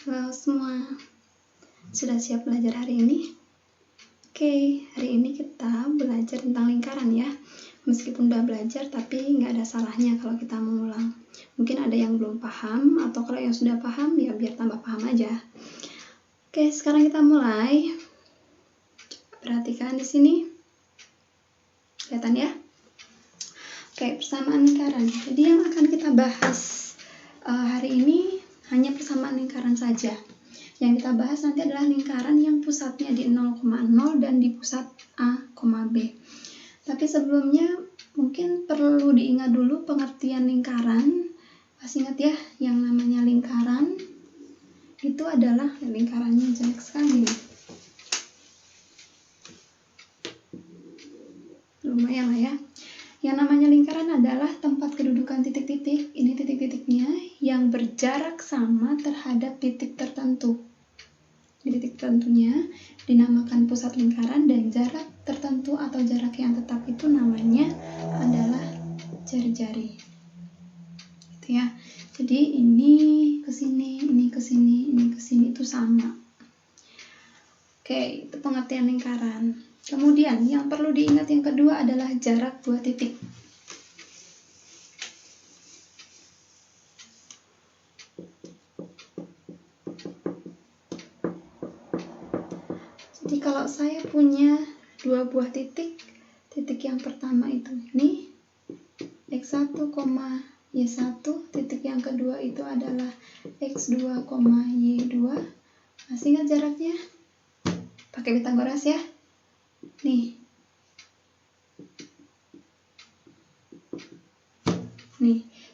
Halo semua, sudah siap belajar hari ini? Oke, hari ini kita belajar tentang lingkaran ya. Meskipun udah belajar, tapi nggak ada salahnya kalau kita mengulang. Mungkin ada yang belum paham, atau kalau yang sudah paham, ya biar tambah paham aja. Oke, sekarang kita mulai. Perhatikan di sini. Kelihatan ya? Oke, persamaan lingkaran. Jadi yang akan kita bahas hari ini hanya persamaan lingkaran saja. Yang kita bahas nanti adalah lingkaran yang pusatnya di 0,0 dan di pusat A, B. Tapi sebelumnya mungkin perlu diingat dulu pengertian lingkaran. Pasti ingat ya, yang namanya lingkaran itu adalah lingkarannya jelek sekali. Lumayan lah ya. Yang namanya lingkaran adalah tempat kedudukan titik-titik, ini titik-titiknya, yang berjarak sama terhadap titik tertentu. Di titik tertentunya dinamakan pusat lingkaran, dan jarak tertentu atau jarak yang tetap itu namanya adalah jari-jari. Gitu ya. Jadi ini ke sini, ini ke sini, ini ke sini itu sama. Oke, itu pengertian lingkaran. Kemudian yang perlu diingat yang kedua adalah jarak dua titik. Jadi kalau saya punya dua buah titik, titik yang pertama itu ini x1, y1, titik yang kedua itu adalah x2, y2. Masih ingat jaraknya? Pakai Pitagoras ya. Nih,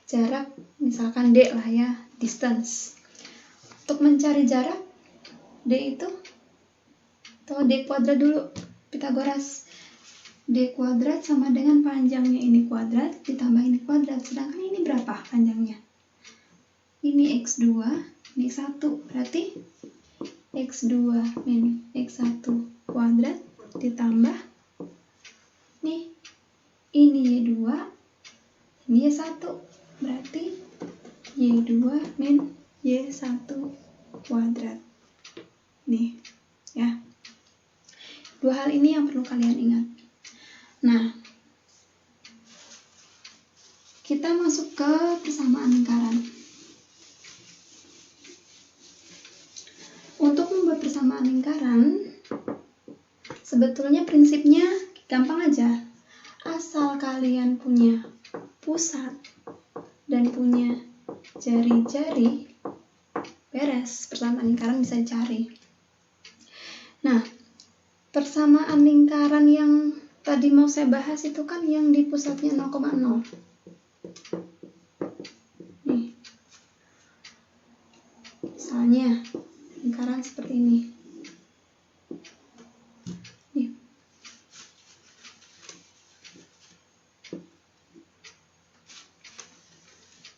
jarak misalkan D lah ya, distance. Untuk mencari jarak D itu, atau D kuadrat dulu, Pitagoras. D kuadrat sama dengan panjangnya ini kuadrat ditambah ini kuadrat. Sedangkan ini berapa panjangnya? Ini x2, ini 1. Berarti x2 min x1 kuadrat ditambah nih, ini y2, ini y1. Berarti y2 min y1 kuadrat. Nih, ya. Dua hal ini yang perlu kalian ingat. Nah, kita masuk ke persamaan lingkaran. Untuk membuat persamaan lingkaran, sebetulnya prinsipnya gampang aja. Asal kalian punya pusat dan punya jari-jari, beres, persamaan lingkaran bisa dicari. Nah, persamaan lingkaran yang tadi mau saya bahas itu kan yang di pusatnya 0,0. Nih. Misalnya lingkaran seperti ini. Nih.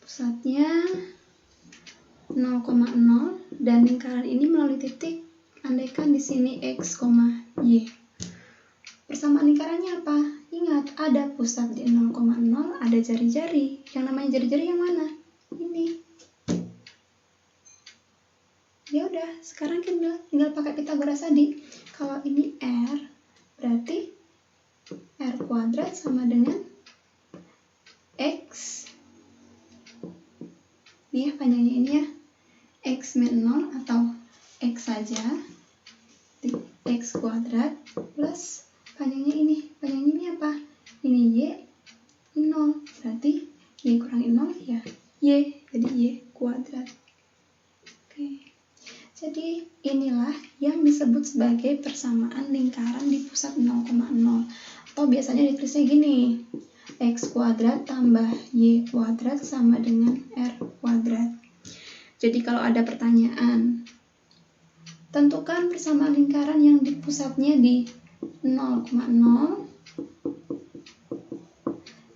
Pusatnya 0,0 dan lingkaran ini melalui titik, andaikan di sini x, y. Persamaan lingkarannya apa? Ingat, ada pusat di 0,0, ada jari-jari. Yang namanya jari-jari yang mana? Ini. Ya udah, sekarang kita tinggal pakai Pitagoras tadi. Kalau ini R, berarti R kuadrat sama dengan X. Ini ya panjangnya ini ya. X min 0 atau X saja. X kuadrat plus panjangnya ini. Panjangnya ini apa? Ini Y 0. Berarti Y kurangi 0 ya Y. Jadi Y kuadrat. Oke. Jadi inilah yang disebut sebagai persamaan lingkaran di pusat 0,0. Atau biasanya ditulisnya gini. X kuadrat tambah Y kuadrat sama dengan R kuadrat. Jadi kalau ada pertanyaan, tentukan persamaan lingkaran yang di pusatnya di 0,0,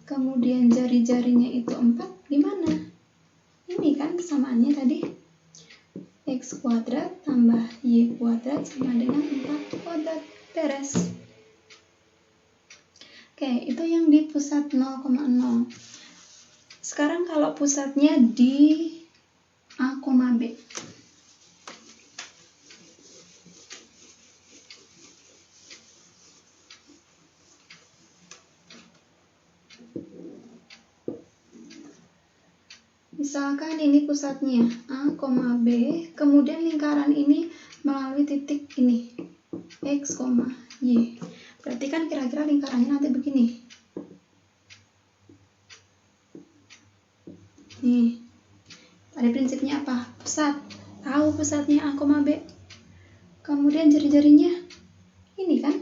kemudian jari-jarinya itu 4, gimana? Ini kan persamaannya tadi, X kuadrat tambah Y kuadrat sama dengan 4 kuadrat, beres. Oke, itu yang di pusat 0,0. Sekarang kalau pusatnya di A, B. Misalkan ini pusatnya A, B, kemudian lingkaran ini melalui titik ini, X, Y. Berarti kan kira-kira lingkarannya nanti begini. Nih, tadi prinsipnya apa? Pusat. Tahu pusatnya A, B. Kemudian jari-jarinya ini kan,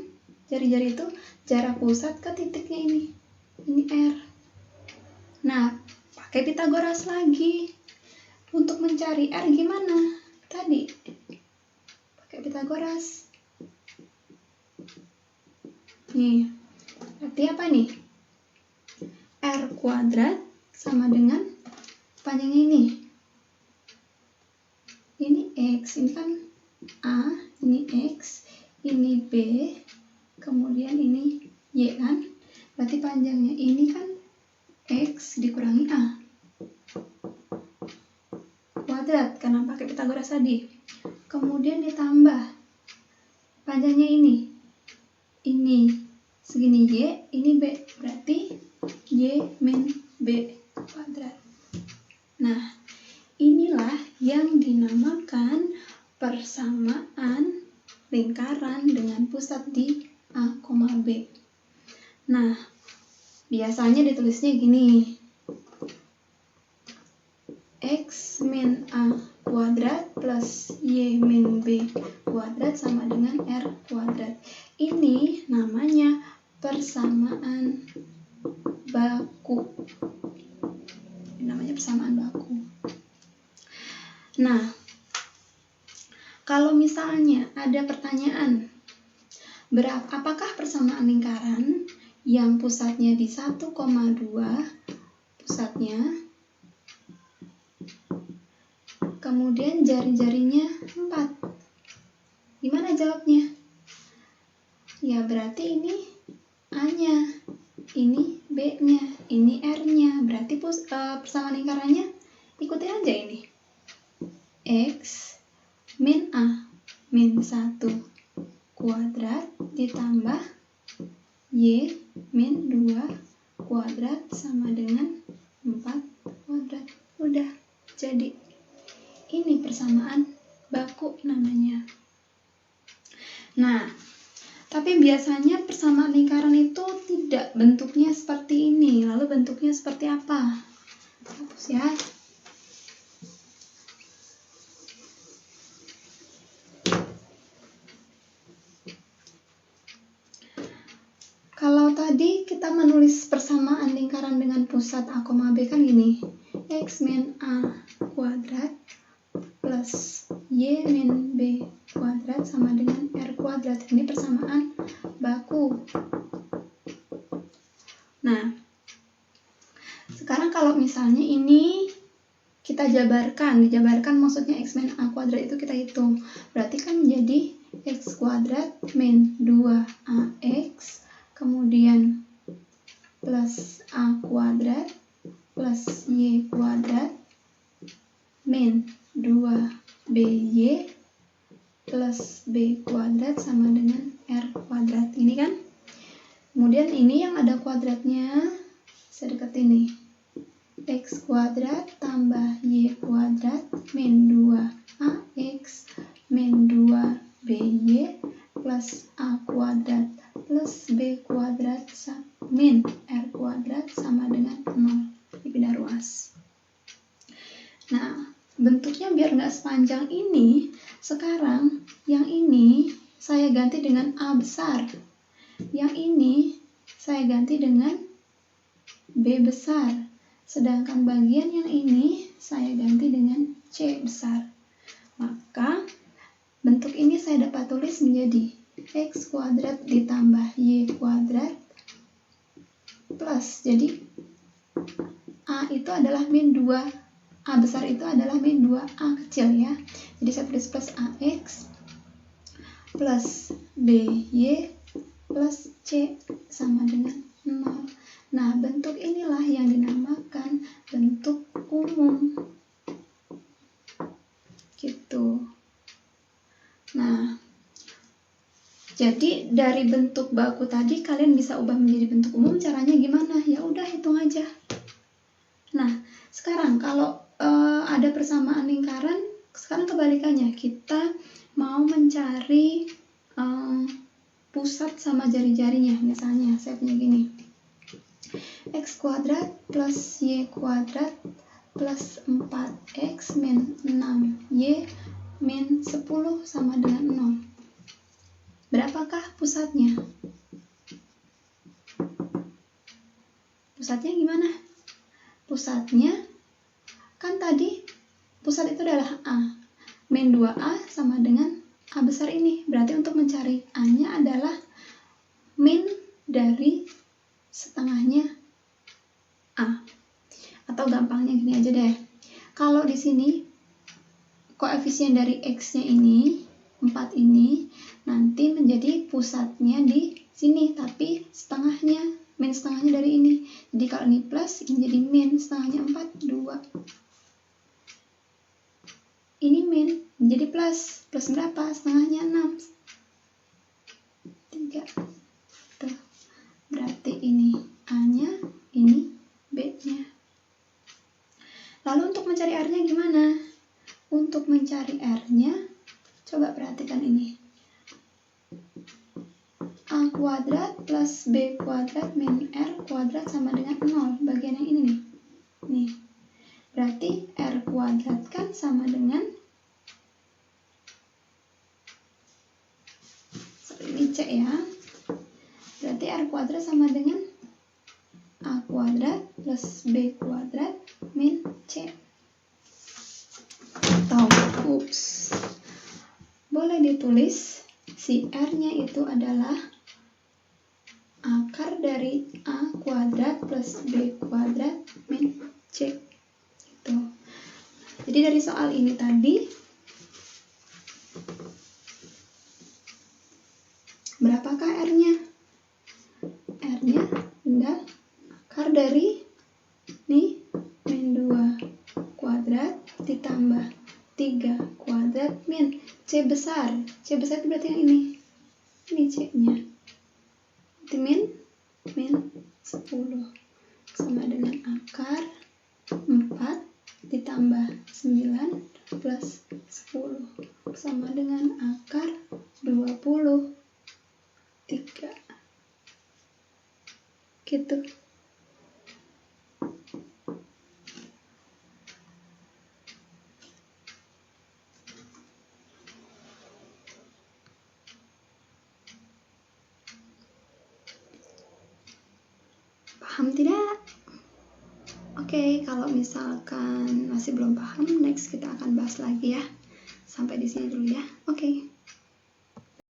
jari-jari itu jarak pusat ke titiknya ini. Ini R. Nah, pakai Pitagoras lagi. Untuk mencari R gimana? Tadi pakai Pitagoras. Nih, berarti apa nih? R kuadrat sama dengan panjangnya ini. Ini X, ini kan A, ini X, ini B, kemudian ini Y kan? Berarti panjangnya ini kan X dikurangi A. Kuadrat, karena pakai Pitagoras tadi. Kemudian ditambah panjangnya ini segini Y, ini B, berarti Y min B kuadrat. Nah, inilah yang dinamakan persamaan lingkaran dengan pusat di A, B. Nah, biasanya ditulisnya gini, X min A kuadrat plus Y min B kuadrat sama dengan R kuadrat. Ini namanya persamaan baku. Ini namanya persamaan baku. Nah, kalau misalnya ada pertanyaan, apakah persamaan lingkaran yang pusatnya di 1,2 pusatnya, kemudian jari-jarinya 4. Gimana jawabnya? Ya berarti ini A-nya, ini B-nya, ini R-nya. Berarti persamaan lingkarannya ikutin aja ini. X min A min 1 kuadrat ditambah Y min 2 kuadrat sama dengan 4 kuadrat. Udah jadi. Ini persamaan baku namanya. Nah, tapi biasanya persamaan lingkaran itu tidak bentuknya seperti ini. Lalu bentuknya seperti apa? Hapus ya. Kalau tadi kita menulis persamaan lingkaran dengan pusat A, B kan gini. X min A kuadrat plus Y min B kuadrat sama dengan R kuadrat. Ini persamaan baku. Nah, sekarang kalau misalnya ini kita dijabarkan maksudnya X min A kuadrat itu kita hitung. Berarti kan jadi X kuadrat min 2AX kemudian plus A kuadrat plus Y kuadrat min 2BY plus B kuadrat sama dengan R kuadrat. Ini kan. Kemudian ini yang ada kuadratnya, saya deketin nih. X kuadrat tambah Y kuadrat min 2AX min 2BY plus A kuadrat plus B kuadrat min R kuadrat sama dengan 0. Dipindah ruas. Nah, bentuknya biar nggak sepanjang ini, sekarang yang ini saya ganti dengan A besar. Yang ini saya ganti dengan B besar. Sedangkan bagian yang ini saya ganti dengan C besar. Maka bentuk ini saya dapat tulis menjadi X kuadrat ditambah Y kuadrat plus, jadi A itu adalah min 2. A besar itu adalah min 2A kecil ya. Jadi saya tulis plus AX plus BY plus C sama dengan 0. Nah, bentuk inilah yang dinamakan bentuk umum. Gitu. Nah, jadi dari bentuk baku tadi kalian bisa ubah menjadi bentuk umum. Caranya gimana? Ya udah hitung aja. Nah, sekarang kalau ada persamaan lingkaran, sekarang kebalikannya, kita mau mencari pusat sama jari-jarinya. Misalnya saya punya gini, x kuadrat plus y kuadrat plus 4x min 6y min 10 sama dengan 0. Berapakah pusatnya? Pusatnya gimana? Pusatnya kan tadi pusat itu adalah A. Min 2A sama dengan A besar ini. Berarti untuk mencari A-nya adalah min dari setengahnya A. Atau gampangnya gini aja deh. Kalau di sini koefisien dari X-nya ini 4 ini nanti menjadi pusatnya di sini, tapi setengahnya, min setengahnya dari ini. Jadi kalau ini plus, ini jadi min setengahnya 4, 2. Ini min, jadi plus. Plus berapa? Setengahnya 6. 3. Tuh. Berarti ini A-nya, ini B-nya. Lalu untuk mencari R-nya gimana? Untuk mencari R-nya, coba perhatikan ini. A kuadrat plus B kuadrat min R kuadrat sama dengan 0. Bagian yang ini nih. Nih. Berarti R kuadrat kan sama dengan, ini C ya. Berarti R kuadrat sama dengan A kuadrat plus B kuadrat min C. Atau, boleh ditulis si R-nya itu adalah akar dari A kuadrat plus B kuadrat min C. Gitu. Jadi dari soal ini tadi, berapakah R-nya? R-nya tinggal akar dari nih min 2 kuadrat ditambah 3 kuadrat min C besar. C besar itu berarti yang ini. Ini C-nya. Min 10 sama dengan akar 4 ditambah 9 plus 10 sama dengan akar 23. Gitu. Paham tidak? Oke, kalau misalkan masih belum paham, next kita akan bahas lagi ya. Sampai di sini dulu ya. Oke.